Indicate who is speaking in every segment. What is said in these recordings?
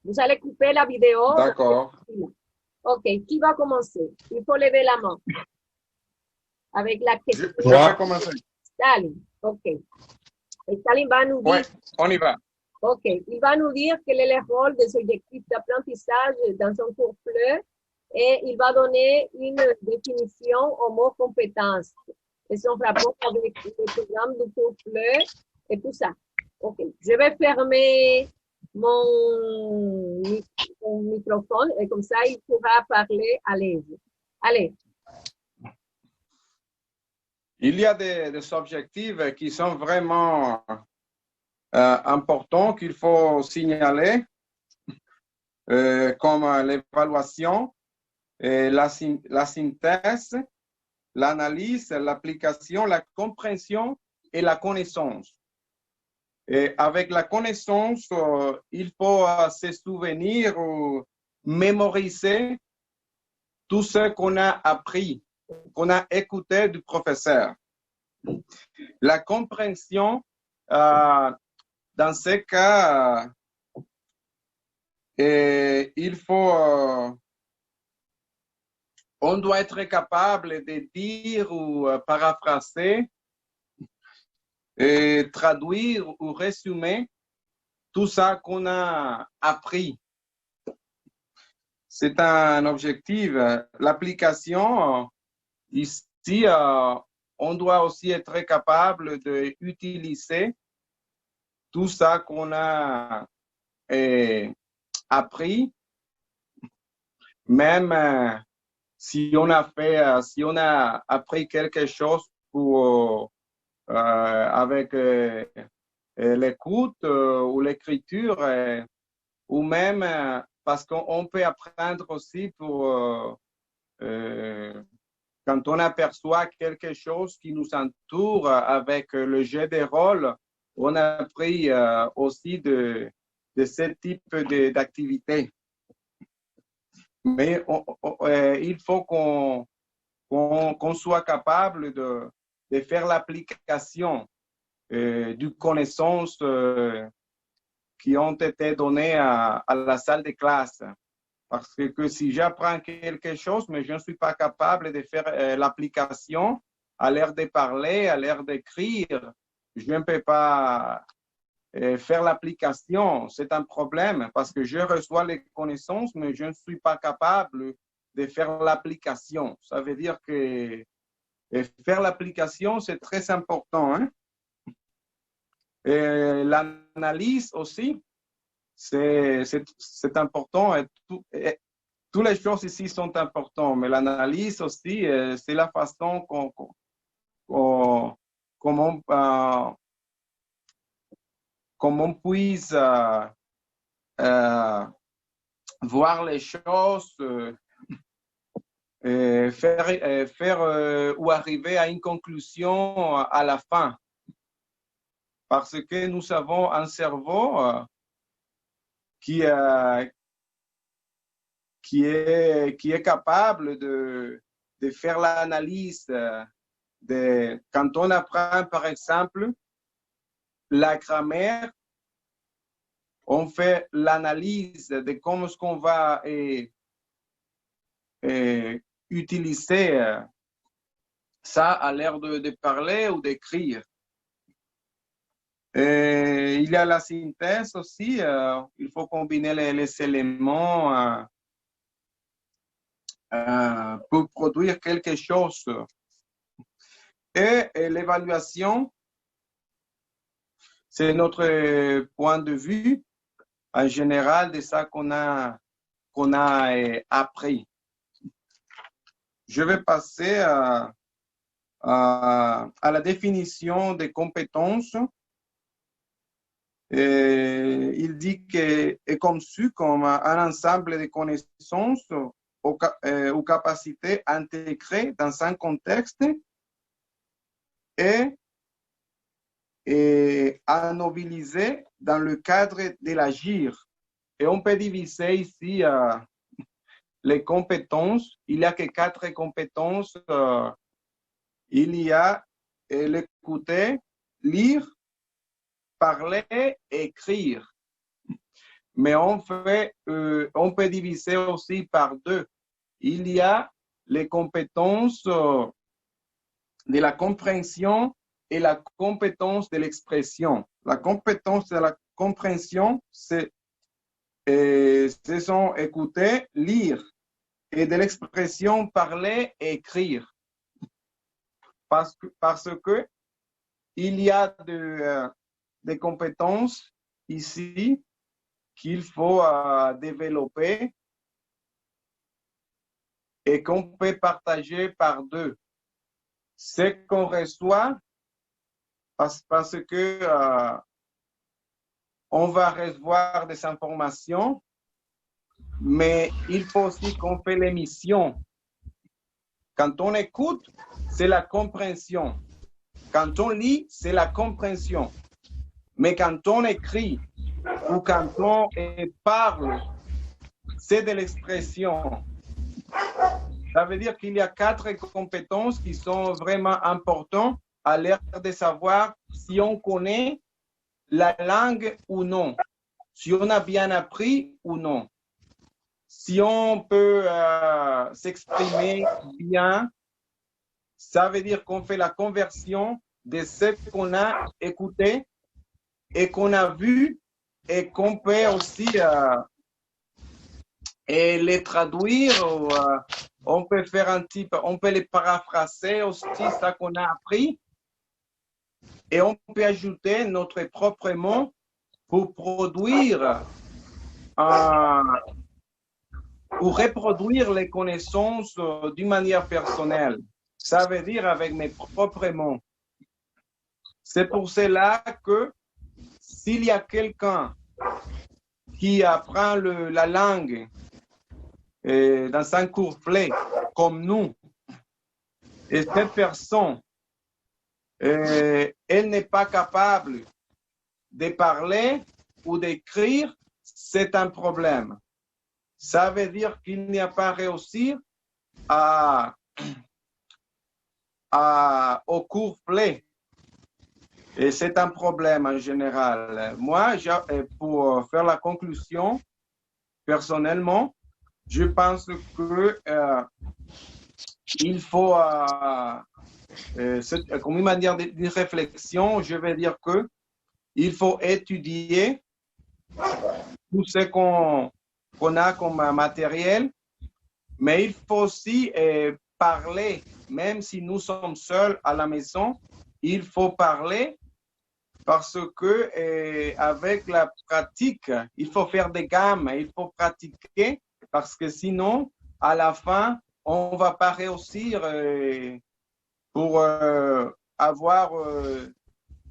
Speaker 1: Vous allez couper la vidéo.
Speaker 2: D'accord.
Speaker 1: OK, qui va commencer? Il faut lever la main. Avec la question.
Speaker 2: Je vais commencer.
Speaker 1: Stalin, OK. Et Stalin va nous dire.
Speaker 2: Oui, on y va.
Speaker 1: OK, il va nous dire quel est le rôle des objectifs d'apprentissage dans un cours FLE et il va donner une définition au mot compétence et son rapport avec le programme du cours FLE et tout ça. OK, je vais fermer mon microphone et comme ça, il pourra parler à l'aise. Allez.
Speaker 2: Il y a des objectifs qui sont vraiment importants qu'il faut signaler, comme l'évaluation, la synthèse, l'analyse, l'application, la compréhension et la connaissance. Et avec la connaissance, il faut se souvenir ou mémoriser tout ce qu'on a appris, qu'on a écouté du professeur. La compréhension, dans ce cas, il faut, on doit être capable de dire ou paraphraser, et traduire ou résumer tout ça qu'on a appris. C'est un objectif. L'application, ici, on doit aussi être capable d'utiliser tout ça qu'on a appris, même si on a appris quelque chose pour avec l'écoute ou l'écriture, ou même parce qu'on peut apprendre aussi pour quand on aperçoit quelque chose qui nous entoure avec le jeu de rôle, on a appris aussi de ce type d'activité. Mais il faut qu'on soit capable de faire l'application du connaissances qui ont été données à la salle de classe. Parce que si j'apprends quelque chose, mais je ne suis pas capable de faire l'application à l'air de parler, à l'air d'écrire, je ne peux pas faire l'application. C'est un problème parce que je reçois les connaissances, mais je ne suis pas capable de faire l'application. Ça veut dire que faire l'application, c'est très important. Hein? L'analyse aussi, c'est important. Toutes les choses ici sont importantes, mais l'analyse aussi, c'est la façon comment on puisse voir les choses, faire ou arriver à une conclusion à la fin. Parce que nous avons un cerveau qui est capable de faire l'analyse quand on apprend, par exemple, la grammaire, on fait l'analyse de comment est-ce qu'on va utiliser ça à l'air de parler ou d'écrire. Il y a la synthèse aussi, il faut combiner les éléments pour produire quelque chose. Et l'évaluation, c'est notre point de vue en général de ça qu'on a appris. Je vais passer à la définition des compétences. Il dit qu'elle est conçue comme un ensemble de connaissances ou capacités intégrées dans un contexte et à mobiliser dans le cadre de l'agir. Et on peut diviser ici les compétences. Il n'y a que 4 compétences. Il y a l'écouter, lire, parler et écrire. mais on peut diviser aussi par deux. Il y a les compétences de la compréhension et la compétence de l'expression. La compétence de la compréhension, ce sont écouter, lire, et de l'expression parler et écrire. Parce que il y a des compétences ici qu'il faut développer et qu'on peut partager par deux. Ce qu'on reçoit, parce que on va recevoir des informations, mais il faut aussi qu'on fait l'émission. Quand on écoute, c'est la compréhension. Quand on lit, c'est la compréhension. Mais quand on écrit ou quand on parle, c'est de l'expression. Ça veut dire qu'il y a 4 compétences qui sont vraiment importantes à l'air de savoir si on connaît la langue ou non, si on a bien appris ou non, si on peut s'exprimer bien. Ça veut dire qu'on fait la conversion de ce qu'on a écouté et qu'on a vu et qu'on peut aussi et les traduire. Ou, on peut faire un type, on peut les paraphraser aussi, ça qu'on a appris. Et on peut ajouter notre propre mot pour produire ou reproduire les connaissances d'une manière personnelle. Ça veut dire avec mes propres mots. C'est pour cela que s'il y a quelqu'un qui apprend la langue dans un cours clé comme nous, et cette personne, elle n'est pas capable de parler ou d'écrire, c'est un problème. Ça veut dire qu'il n'y a pas réussi au cours clé. Et c'est un problème en général. Moi, pour faire la conclusion, personnellement, je pense que il faut, comme une manière de réflexion, je vais dire que il faut étudier tout ce qu'on a comme matériel, mais il faut aussi parler, même si nous sommes seuls à la maison, il faut parler parce que avec la pratique, il faut faire des gammes, il faut pratiquer parce que sinon, à la fin, on ne va pas réussir pour avoir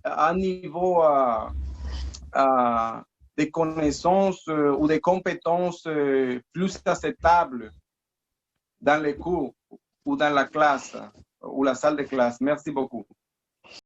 Speaker 2: un niveau des connaissances ou des compétences plus acceptables dans les cours ou dans la classe ou la salle de classe. Merci beaucoup.